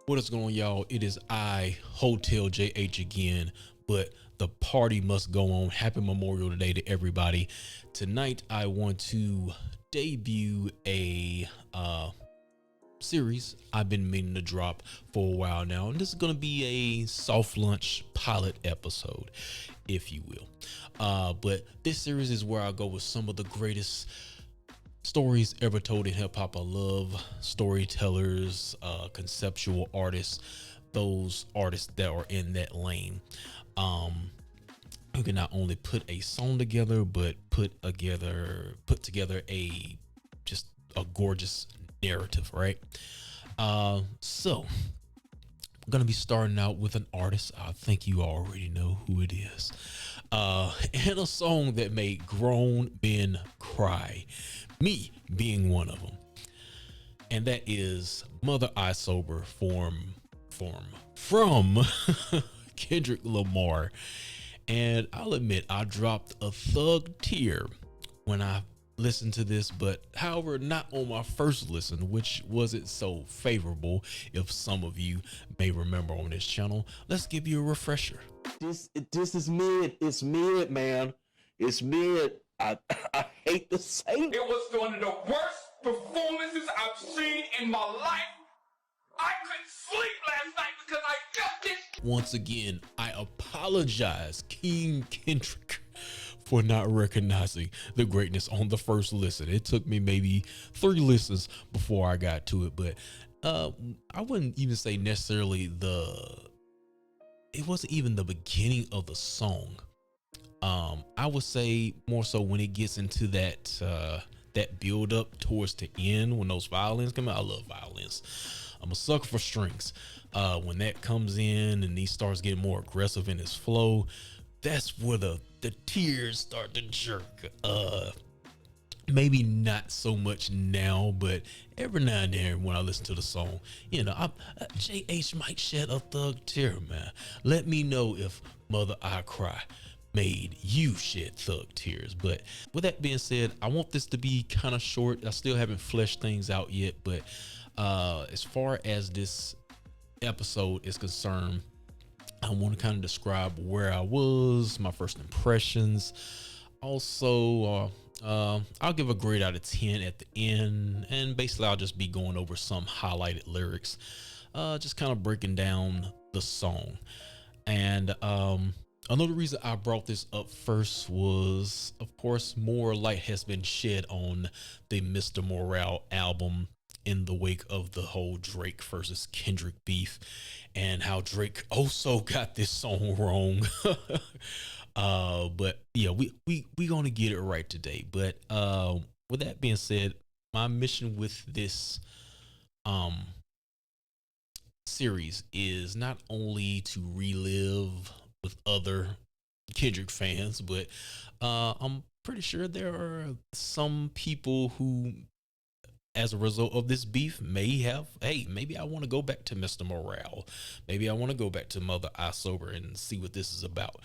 What is going on, y'all? It is I, Hotel JH again, but the party must go on. Happy Memorial Day to everybody. Tonight, I want to debut a series I've been meaning to drop for a while now, and this is going to be a soft lunch pilot episode, if you will. But this series is where I go with some of the greatest stories ever told in hip hop. I love storytellers, conceptual artists, those artists that are in that lane, who can not only put a song together, but put together a just a gorgeous narrative, right? So I'm gonna be starting out with an artist. I think you already know who it is, and a song that made grown men cry, me being one of them, and that is Mother I Sober from Kendrick Lamar. And I'll admit I dropped a thug tear when I listened to this, but however, not on my first listen, which wasn't so favorable. If some of you may remember on this channel, let's give you a refresher. This is mid. It's mid, man. It's mid. I hate to say it. It was one of the worst performances I've seen in my life. I couldn't sleep last night because I felt this. Once again, I apologize, King Kendrick, for not recognizing the greatness on the first listen. It took me maybe 3 listens before I got to it, but I wouldn't even say necessarily it wasn't even the beginning of the song. I would say more so when it gets into that build up towards the end, when those violins come out. I love violins. I'm a sucker for strings. When that comes in and he starts getting more aggressive in his flow, that's where the tears start to jerk. Maybe not so much now, but every now and then when I listen to the song, JH might shed a thug tear, man. Let me know if Mother I Cry made you shed thug tears. But with that being said, I want this to be kind of short. I still haven't fleshed things out yet, but as far as this episode is concerned, I want to kind of describe where I was, my first impressions. Also, I'll give a grade out of 10 at the end, and basically I'll just be going over some highlighted lyrics, just kind of breaking down the song. And another reason I brought this up first was, of course, more light has been shed on the Mr. Morale album in the wake of the whole Drake versus Kendrick beef, and how Drake also got this song wrong. But yeah, we gonna get it right today. But with that being said, my mission with this series is not only to relive with other Kendrick fans, but I'm pretty sure there are some people who, as a result of this beef, may have, hey, maybe I want to go back to Mr. Morale. Maybe I want to go back to Mother I Sober and see what this is about.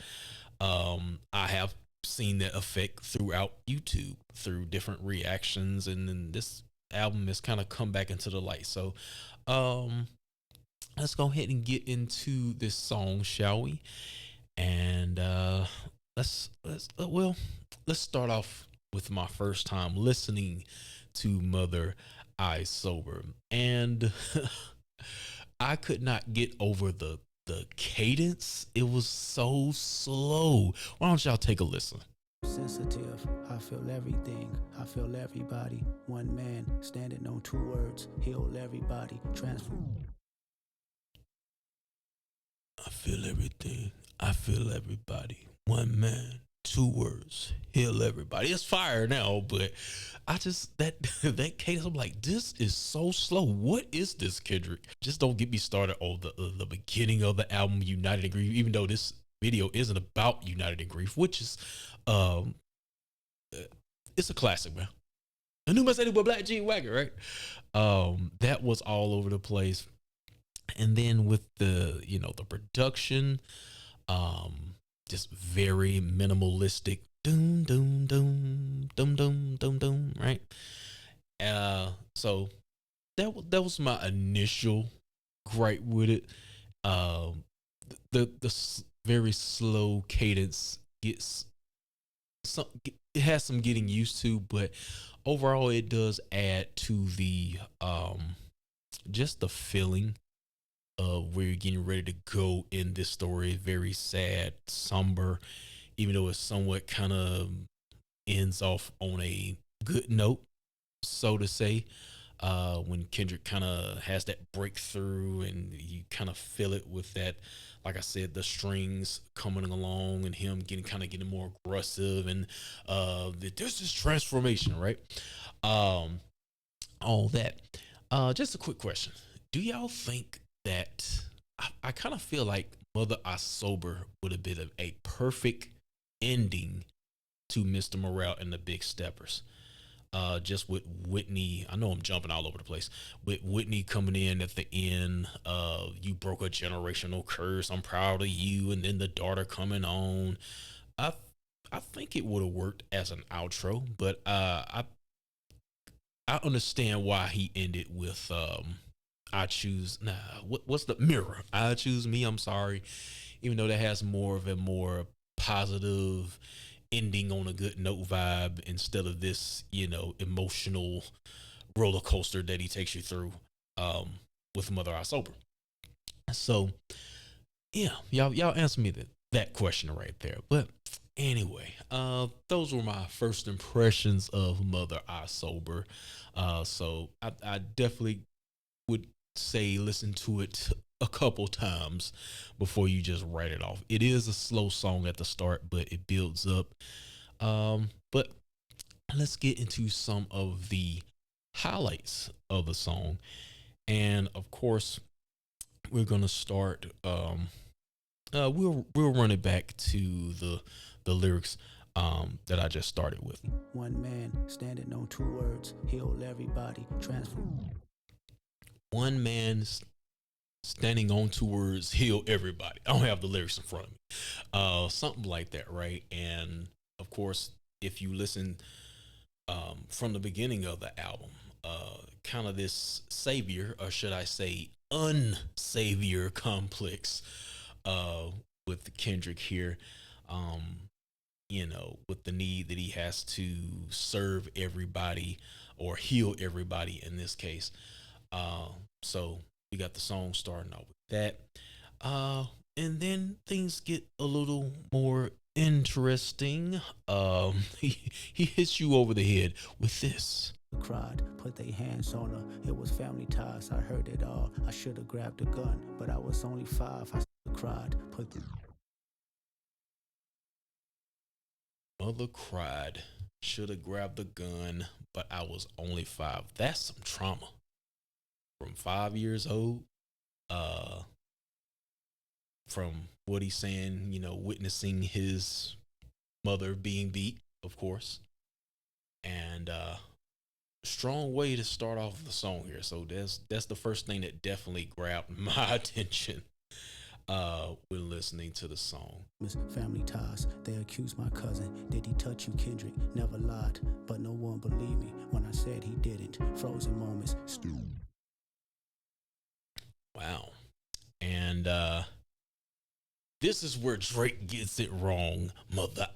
I have seen that effect throughout YouTube through different reactions, and then this album has kind of come back into the light. So let's go ahead and get into this song, shall we? And let's start off with my first time listening to Mother I Sober, and I could not get over the cadence. It was so slow. Why don't y'all take a listen? Sensitive, I feel everything, I feel everybody. One man standing on 2 words, heal everybody, transform. I feel everything, I feel everybody. One man, 2 words, heal everybody. It's fire now, but I just that cadence, I'm like, this is so slow. What is this, Kendrick? Just don't get me started on the beginning of the album, United in Grief, even though this video isn't about United in Grief, which is it's a classic, man. A new Mercedes with black G Wagon, right? That was all over the place. And then with the production, just very minimalistic, doom doom doom doom doom doom doom, right? So that was my initial gripe with it. Very slow cadence gets it has some getting used to, but overall it does add to the just the feeling of where you're getting ready to go in this story. Very sad, somber, even though it somewhat kind of ends off on a good note, so to say. When Kendrick kind of has that breakthrough, and you kind of feel it with that, like I said, the strings coming along and him getting more aggressive, and there's this transformation, right? Um, all that. Just a quick question: do y'all think that I kind of feel like Mother I Sober would have been a perfect ending to Mr. Morale and the Big Steppers? Just with Whitney, I know I'm jumping all over the place. With Whitney coming in at the end, you broke a generational curse. I'm proud of you, and then the daughter coming on. I I think it would have worked as an outro, but I understand why he ended with I choose nah. What's the mirror? I choose me. I'm sorry, even though that has more of a more positive ending on a good note vibe instead of this, emotional roller coaster that he takes you through with Mother I Sober. So yeah, y'all answer me that question right there. But anyway, those were my first impressions of Mother I Sober. So I definitely would say listen to it a couple times before you just write it off. It is a slow song at the start, but it builds up. But let's get into some of the highlights of the song. And of course, we're gonna start we'll run it back to the lyrics that I just started with. One man standing on two words, heal everybody, transform. One man standing on two words, heal everybody. I don't have the lyrics in front of me. Something like that, right? And of course, if you listen from the beginning of the album, kind of this savior, or should I say unsavior complex with Kendrick here. With the need that he has to serve everybody or heal everybody in this case. So we got the song starting out with that. And then things get a little more interesting. He hits you over the head with this. Cried, put their hands on her. It was family ties. I heard it all. I should have grabbed a gun, but I was only 5. I cried, put the Mother cried, should have grabbed the gun, but I was only 5. That's some trauma. From 5 years old, from what he's saying, witnessing his mother being beat, of course. And strong way to start off the song here. So that's the first thing that definitely grabbed my attention when listening to the song. family ties. They accused my cousin. Did he touch you, Kendrick? Never lied, but no one believed me when I said he didn't. Frozen moments. Wow. And this is where Drake gets it wrong. Mother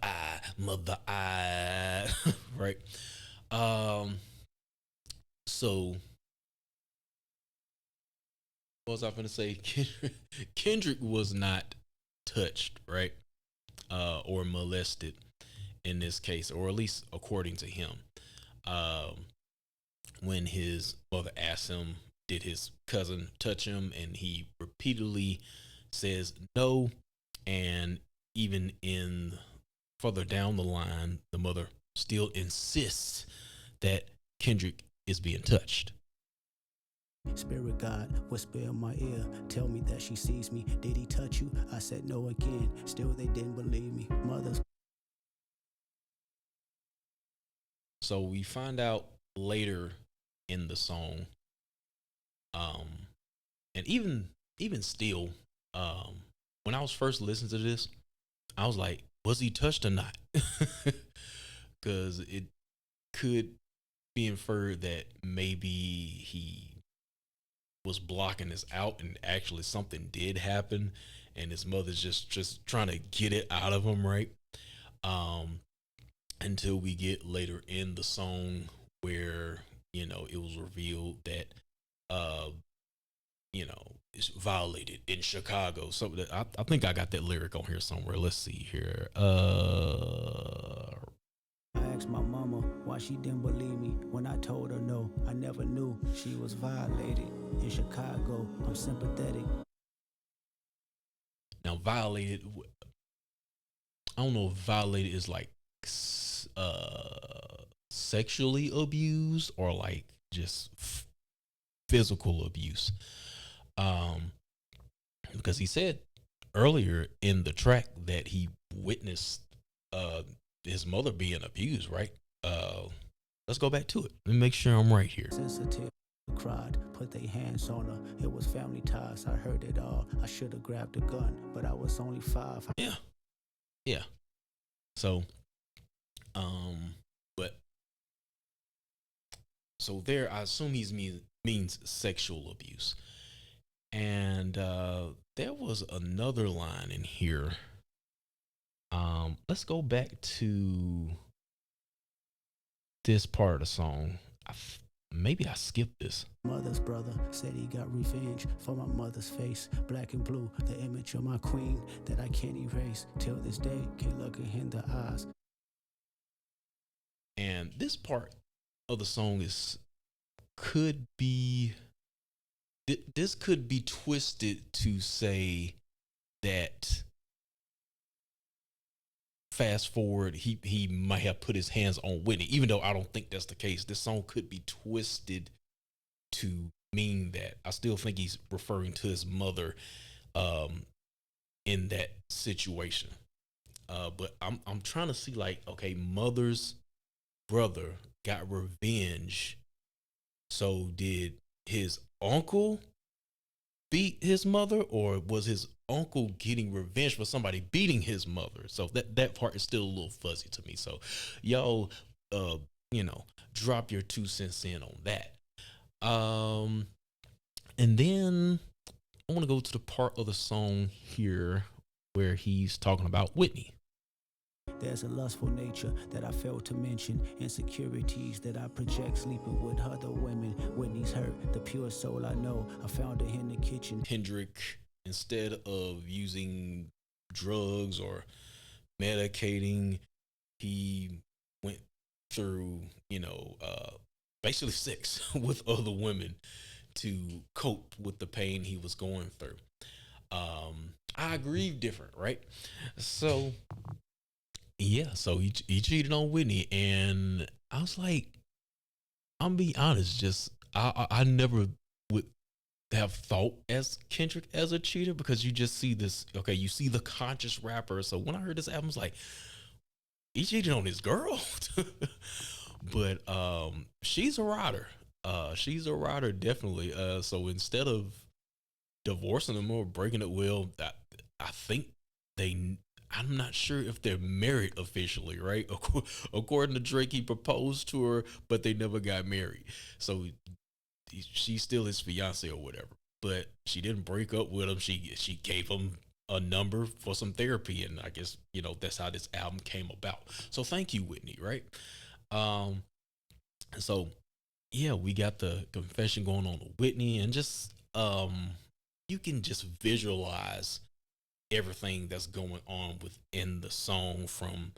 I, right? So what was I going to say? Kendrick was not touched, right? Or molested in this case, or at least according to him. When his mother asked him, did his cousin touch him? And he repeatedly says no. And even in further down the line, the mother still insists that Kendrick is being touched. Spirit God, whisper in my ear, tell me that she sees me. Did he touch you? I said no again. Still they didn't believe me. Mothers. So we find out later in the song, and even still, when I was first listening to this, I was like, was he touched or not? Because it could be inferred that maybe he was blocking this out, and actually something did happen, and his mother's just trying to get it out of him, right? Um, until we get later in the song where it was revealed that uh it's violated in Chicago. So I think I got that lyric on here somewhere. Let's see here. I asked my mama why she didn't believe me when I told her no. I never knew she was violated in Chicago. I'm sympathetic. Now violated, I don't know if violated is like sexually abused or like just physical abuse. Um, because he said earlier in the track that he witnessed his mother being abused, right? Let's go back to it. Let me make sure I'm right here. Sensitive. Cried, put their hands on her. It was family ties. I heard it all. I should have grabbed a gun, but I was only 5. Yeah. So, but so there, I assume he's means sexual abuse, and there was another line in here. Let's go back to this part of the song. Maybe I skipped this. Mother's brother said he got revenge for my mother's face. Black and blue, the image of my queen that I can't erase. Till this day, can't look her in the eyes. And this part of the song could be twisted to say that, fast forward, he might have put his hands on Whitney, even though I don't think that's the case. This song could be twisted to mean that. I still think he's referring to his mother in that situation. But I'm trying to see, like, okay, mother's brother got revenge. So did his uncle beat his mother, or was his uncle getting revenge for somebody beating his mother? So that part is still a little fuzzy to me. So y'all drop your 2 cents in on that. And then I want to go to the part of the song here where he's talking about Whitney. There's a lustful nature that I failed to mention. Insecurities that I project sleeping with other women. Whitney's hurt, the pure soul I know. I found her in the kitchen. Kendrick, instead of using drugs or medicating, he went through, basically sex with other women to cope with the pain he was going through. I grieve different, right? So yeah, so he cheated on Whitney, and I was like, I'm being honest, just I never would have thought as Kendrick as a cheater, because you just see this, okay, you see the conscious rapper. So when I heard this album, I was like, he cheated on his girl. But she's a rider. She's a rider, definitely. So instead of divorcing him or breaking it, I think I'm not sure if they're married officially, right? According to Drake, he proposed to her, but they never got married. So she's still his fiance or whatever. But she didn't break up with him. She gave him a number for some therapy, and I guess that's how this album came about. So thank you, Whitney, right? So yeah, we got the confession going on with Whitney, and just you can just visualize everything that's going on within the song, from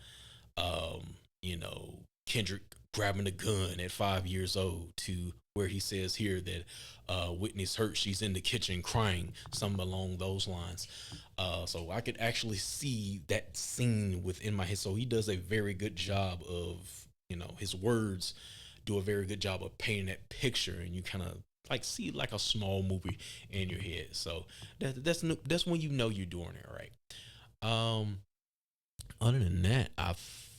Kendrick grabbing a gun at 5 years old to where he says here that Whitney's hurt, she's in the kitchen crying, something along those lines. So I could actually see that scene within my head. So he does a very good job of, his words do a very good job of painting that picture, and you kind of like see like a small movie in your head. So that's when you're doing it right. Other than that, I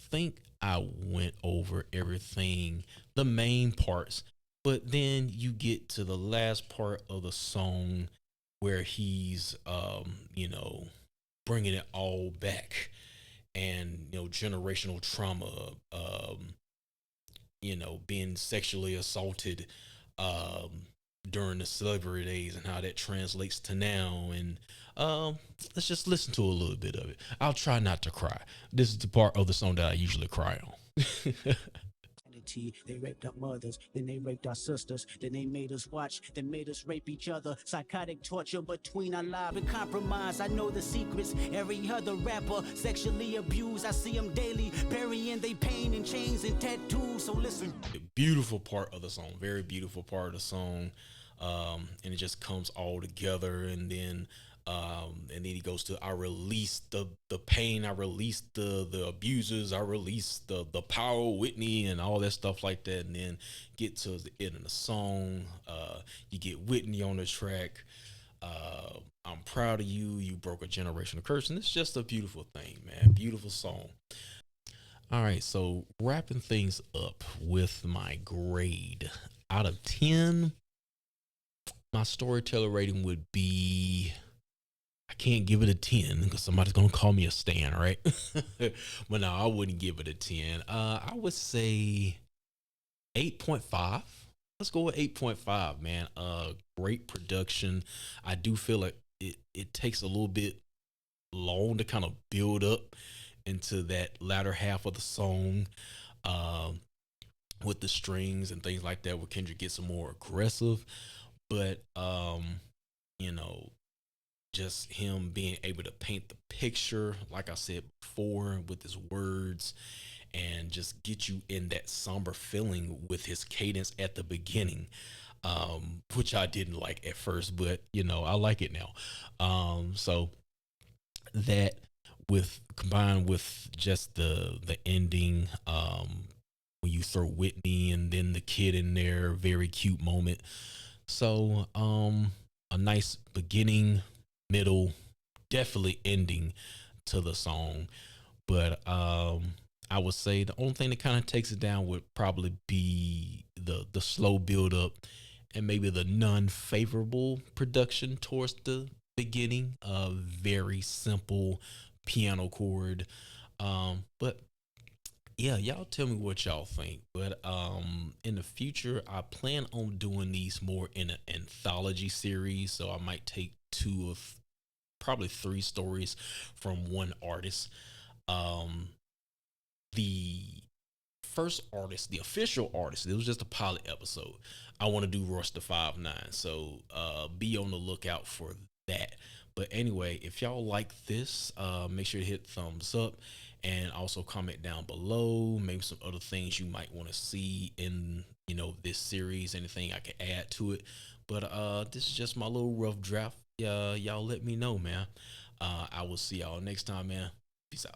think I went over everything, the main parts, but then you get to the last part of the song where he's bringing it all back, and generational trauma, being sexually assaulted, during the slavery days and how that translates to now. And um, let's just listen to a little bit of it. I'll try not to cry. This is the part of the song that I usually cry on. They raped our mothers, then they raped our sisters, then they made us watch, then made us rape each other. Psychotic torture between our lives and compromise. I know the secrets. Every other rapper sexually abused. I see them daily, burying they pain in chains and tattoos. So listen. Beautiful part of the song, very beautiful part of the song. And it just comes all together. And then he goes to, I release the pain, I release the abusers, I release the power Whitney and all that stuff like that. And then get to the end of the song, you get Whitney on the track. I'm proud of you, you broke a generational curse. And it's just a beautiful thing, man. Beautiful song. All right, so wrapping things up with my grade out of 10, my storyteller rating would be, I can't give it a 10 because somebody's gonna call me a stan, right? But no, I wouldn't give it a 10. I would say 8.5. Let's go with 8.5, man. Great production. I do feel like it takes a little bit long to kind of build up into that latter half of the song, um, with the strings and things like that, where Kendrick gets more aggressive. But you know, just him being able to paint the picture, like I said before, with his words, and just get you in that somber feeling with his cadence at the beginning, which I didn't like at first, but I like it now. So that, with combined with just the ending, when you throw Whitney and then the kid in there, very cute moment. So a nice beginning, middle, definitely ending to the song. But I would say the only thing that kind of takes it down would probably be the slow build up, and maybe the non-favorable production towards the beginning. A very simple piano chord. But yeah, y'all tell me what y'all think. But in the future, I plan on doing these more in an anthology series. So I might take two of probably three stories from one artist. Um, the first artist, the official artist, it was just a pilot episode. I want to do Rush the 5'9", so be on the lookout for that. But anyway, if y'all like this, make sure to hit thumbs up, and also comment down below maybe some other things you might want to see in this series, anything I can add to it. But this is just my little rough draft. Y'all let me know, man. I will see y'all next time, man. Peace out.